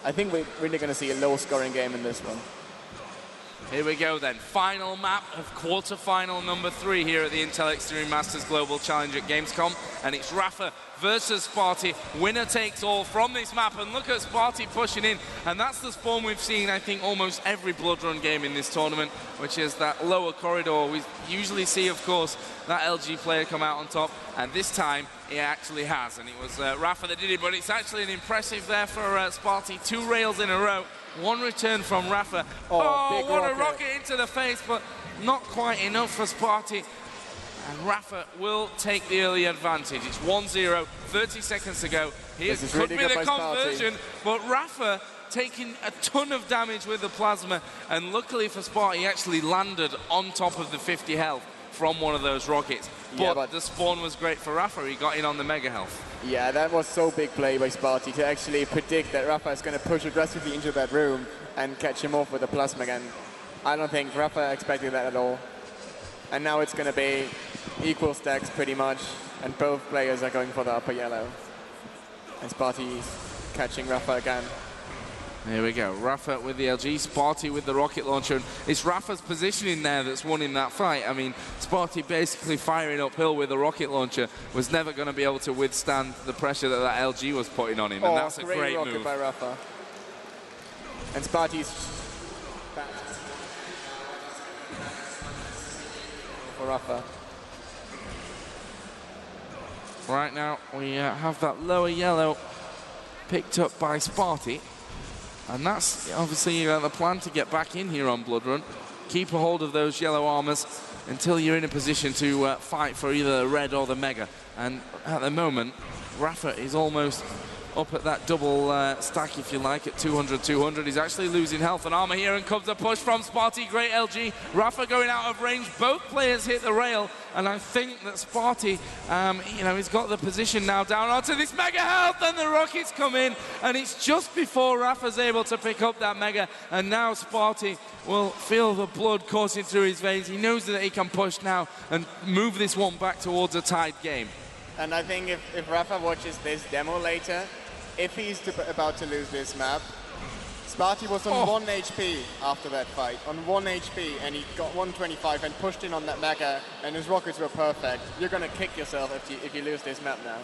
I think we're really going to see a low-scoring game in this one. Here we go then, final map of quarterfinal number 3 here at the Intel Extreme Masters Global Challenge at Gamescom, and it's Rafa versus Spartie. Winner takes all from this map, and look at Spartie pushing in, and that's the spawn we've seen, I think, almost every Blood Run game in this tournament, which is that lower corridor. We usually see, of course, that LG player come out on top, and this time he actually has, and it was Rafa that did it, but it's actually an impressive there for Spartie, 2 rails in a row. 1 return from Rafa. Oh, what a rocket into the face, but not quite enough for Spartie. And Rafa will take the early advantage. It's 1-0, 30 seconds to go. Here could be the conversion, but Rafa taking a ton of damage with the plasma. And luckily for Spartie, he actually landed on top of the 50 health from one of those rockets. But the spawn was great for Rafa. He got in on the mega health. Yeah, that was so big play by Spartie to actually predict that Rafa is going to push aggressively into that room and catch him off with the plasma again. I don't think Rafa expected that at all. And now it's going to be equal stacks pretty much, and both players are going for the upper yellow. And Spartie catching Rafa again. Here we go, Rafa with the LG, Spartie with the rocket launcher. It's Rafa's positioning there that's won in that fight. I mean, Spartie basically firing uphill with the rocket launcher was never going to be able to withstand the pressure that that LG was putting on him, and that's a great rocket move by Rafa. And Spartie's back for Rafa. Right now, we have that lower yellow picked up by Spartie. And that's obviously the plan to get back in here on Blood Run. Keep a hold of those yellow armors until you're in a position to fight for either the red or the mega. And at the moment, Rafa is almost up at that double stack, if you like, at 200. He's actually losing health and armor here, and comes a push from Spartie. Great LG. Rafa going out of range. Both players hit the rail, and I think that Spartie, he's got the position now down onto this mega health, and the rockets come in, and it's just before Rafa's able to pick up that mega, and now Spartie will feel the blood coursing through his veins. He knows that he can push now and move this one back towards a tied game. And I think if Rafa watches this demo later, if he's about to lose this map, Spartie was on 1 HP after that fight, on 1 HP, and he got 125 and pushed in on that mega, and his rockets were perfect. You're going to kick yourself if you lose this map now.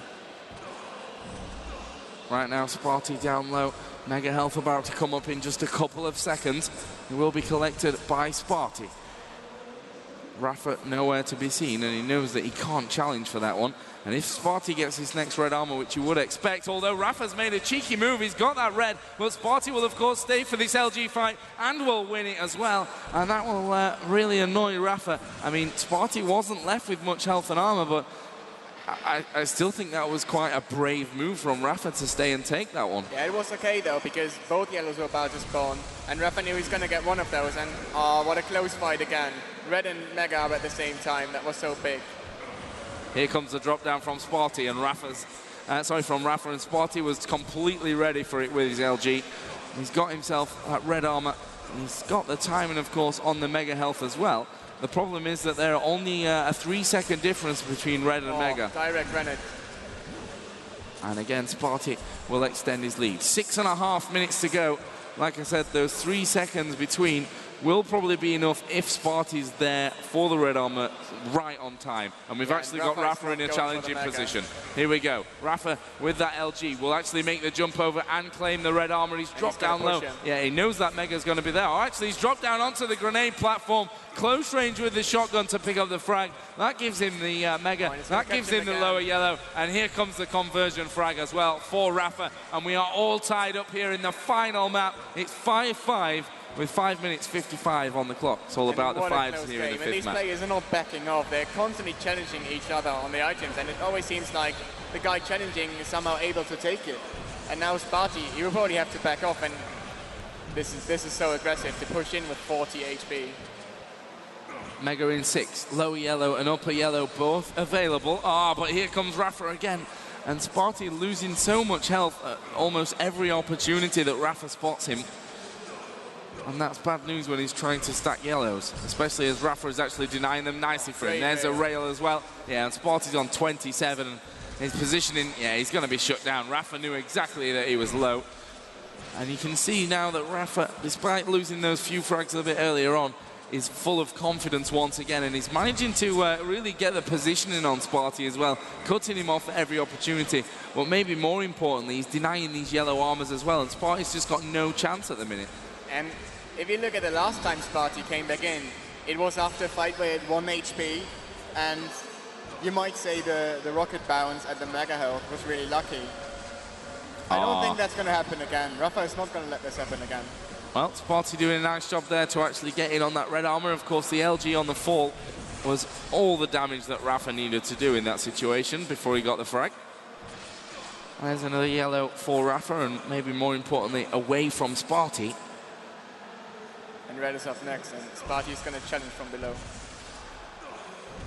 Right now, Spartie down low. Mega health about to come up in just a couple of seconds. It will be collected by Spartie. Rafa nowhere to be seen, and he knows that he can't challenge for that one. And if Spartie gets his next red armor, which you would expect, although Rafa's made a cheeky move, he's got that red, but Spartie will of course stay for this LG fight and will win it as well, and that will really annoy Rafa. I mean, Spartie wasn't left with much health and armor, but I still think that was quite a brave move from Rafa to stay and take that one. Yeah, it was okay though, because both yellows were about to spawn, and Rafa knew he's going to get one of those, and what a close fight again. Red and mega are at the same time. That was so big. Here comes the drop down from Spartie, and Rafa, and Spartie was completely ready for it with his LG. He's got himself that red armor, and he's got the timing, of course, on the mega health as well. The problem is that there are only a 3-second difference between red and mega. Direct rennet. And again, Spartie will extend his lead. 6.5 minutes to go. Like I said, those 3 seconds between will probably be enough if Spartie's there for the red armor right on time. And we've actually got Rafa in a challenging position. Here we go. Rafa with that LG will actually make the jump over and claim the red armor. He's dropped down low. Yeah, he knows that mega's going to be there. Oh, actually, he's dropped down onto the grenade platform. Close range with the shotgun to pick up the frag. That gives him the mega. That gives him the lower yellow. And here comes the conversion frag as well for Rafa. And we are all tied up here in the final map. It's 5-5. With 5 minutes 55 on the clock. It's all about the fives here in the fifth and these map. players are not backing off. They're constantly challenging each other on the items, and it always seems like the guy challenging is somehow able to take it. And now Spartie, he will probably have to back off, and this is so aggressive to push in with 40 HP. Mega in 6, lower yellow and upper yellow both available. But here comes Rafa again. And Spartie losing so much health at almost every opportunity that Rafa spots him. And that's bad news when he's trying to stack yellows, especially as Rafa is actually denying them nicely for him. There's a rail as well. Yeah, and Spartie's on 27. And his positioning, yeah, he's going to be shut down. Rafa knew exactly that he was low. And you can see now that Rafa, despite losing those few frags a bit earlier on, is full of confidence once again, and he's managing to really get the positioning on Spartie as well, cutting him off at every opportunity. But maybe more importantly, he's denying these yellow armors as well, and Spartie's just got no chance at the minute. And if you look at the last time Spartie came back in, it was after a fight where it had 1 HP, and you might say the rocket bounce at the mega health was really lucky. I don't think that's going to happen again. Rafa is not going to let this happen again. Well, Spartie doing a nice job there to actually get in on that red armor. Of course, the LG on the fall was all the damage that Rafa needed to do in that situation before he got the frag. There's another yellow for Rafa, and maybe more importantly, away from Spartie. And red is up next, and Spartie is going to challenge from below.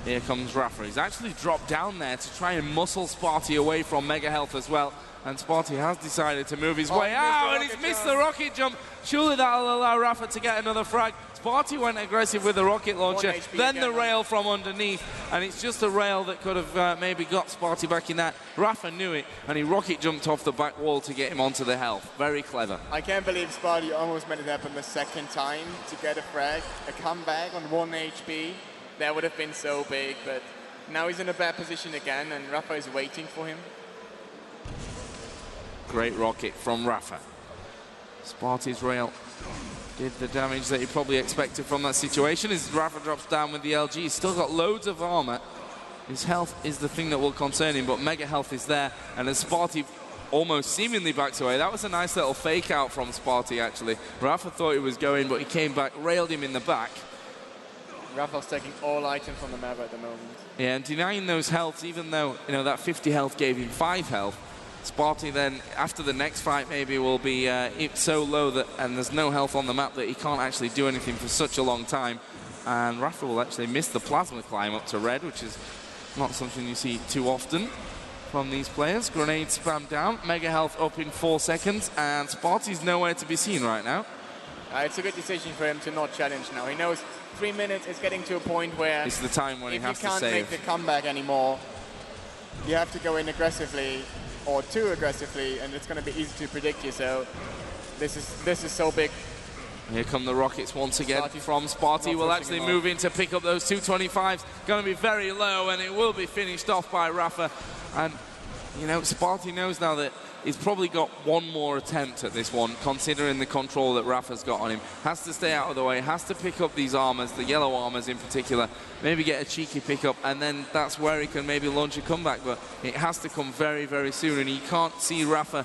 Here comes Rafa. He's actually dropped down there to try and muscle Spartie away from Mega Health as well. And Spartie has decided to move his way out, and he's missed the rocket jump. Surely that'll allow Rafa to get another frag. Spartie went aggressive with the rocket launcher, then the rail from underneath, and it's just a rail that could have maybe got Spartie back in that. Rafa knew it, and he rocket jumped off the back wall to get him onto the health. Very clever. I can't believe Spartie almost made it happen the second time to get a frag. A comeback on 1 HP, that would have been so big, but now he's in a bad position again, and Rafa is waiting for him. Great rocket from Rafa. Spartie's rail did the damage that he probably expected from that situation. As Rafa drops down with the LG, he's still got loads of armor. His health is the thing that will concern him, but mega health is there. And as Spartie almost seemingly backs away, that was a nice little fake out from Spartie actually. Rafa thought he was going, but he came back, railed him in the back. Rafa's taking all items on the map at the moment. Yeah, and denying those healths, even though that 50 health gave him 5 health, Spartie then, after the next fight, maybe will be so low that, and there's no health on the map, that he can't actually do anything for such a long time. And Rafa will actually miss the plasma climb up to red, which is not something you see too often from these players. Grenade spam down, mega health up in 4 seconds, and Spartie's nowhere to be seen right now. It's a good decision for him to not challenge now. He knows 3 minutes is getting to a point where it's the time when he has to save. If you can't make the comeback anymore, you have to go in aggressively or too aggressively, and it's going to be easy to predict you. So this is so big. Here come the rockets once again from Spartie. Will actually move in to pick up those 225s. Going to be very low, and it will be finished off by Rafa. And Spartie knows now that he's probably got one more attempt at this one, considering the control that Rafa's got on him. Has to stay out of the way, has to pick up these armors, the yellow armors in particular, maybe get a cheeky pickup, and then that's where he can maybe launch a comeback. But it has to come very, very soon, and he can't see Rafa,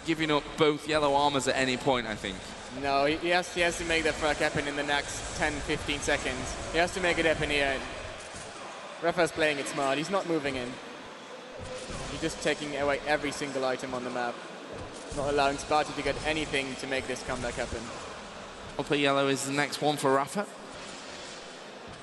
giving up both yellow armors at any point, I think. No, he has to make that frag happen in the next 10, 15 seconds. He has to make it happen here. Rafa's playing it smart. He's not moving in. He's just taking away every single item on the map, not allowing Spartie to get anything to make this comeback happen. Upper yellow is the next one for Rafa.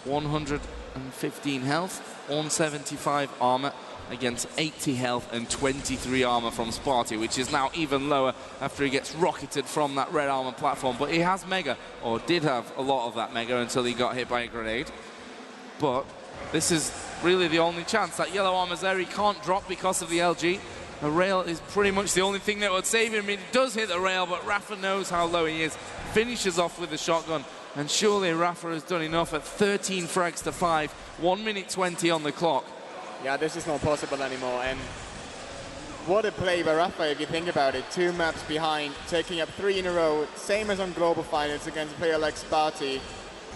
115 health, 175 armor against 80 health and 23 armor from Spartie, which is now even lower after he gets rocketed from that red armor platform. But he has mega, or did have a lot of that mega until he got hit by a grenade. But this is really the only chance. That yellow armor's there, he can't drop because of the LG. The rail is pretty much the only thing that would save him. He does hit the rail, but Rafa knows how low he is. Finishes off with the shotgun, and surely Rafa has done enough at 13 frags to 5, 1 minute 20 on the clock. Yeah, this is not possible anymore, and what a play by Rafa if you think about it. 2 maps behind, taking up 3 in a row, same as on global finals against a player like Spartie,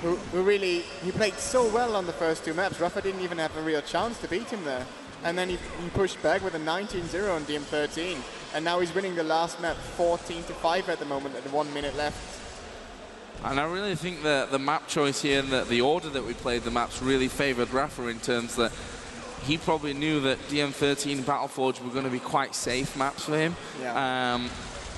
who really, he played so well on the first 2 maps. Rafa didn't even have a real chance to beat him there. And then he pushed back with a 19-0 on DM13. And now he's winning the last map 14-5 at the moment at 1 minute left. And I really think that the map choice here and the order that we played the maps really favored Rafa in terms that he probably knew that DM13 Battleforge were going to be quite safe maps for him. Yeah.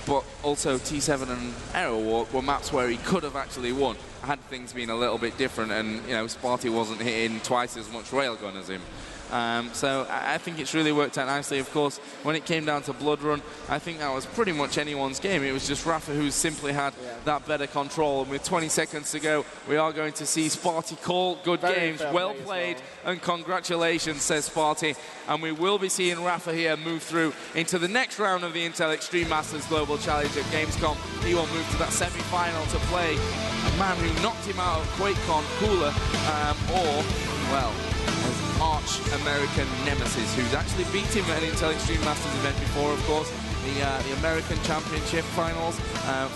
But also T7 and Aero Walk were maps where he could have actually won, had things been a little bit different, and Spartie wasn't hitting twice as much railgun as him. So I think it's really worked out nicely. Of course, when it came down to Blood Run, I think that was pretty much anyone's game. It was just Rafa who simply had that better control. And with 20 seconds to go, we are going to see Spartie call. Good games, well played, and congratulations, says Spartie. And we will be seeing Rafa here move through into the next round of the Intel Extreme Masters Global Challenge at Gamescom. He will move to that semi-final to play a man who knocked him out of QuateCon, Cooler, or, well, his arch-American nemesis, who's actually beat him at an Intel Extreme Masters event before, of course, the American Championship finals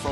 from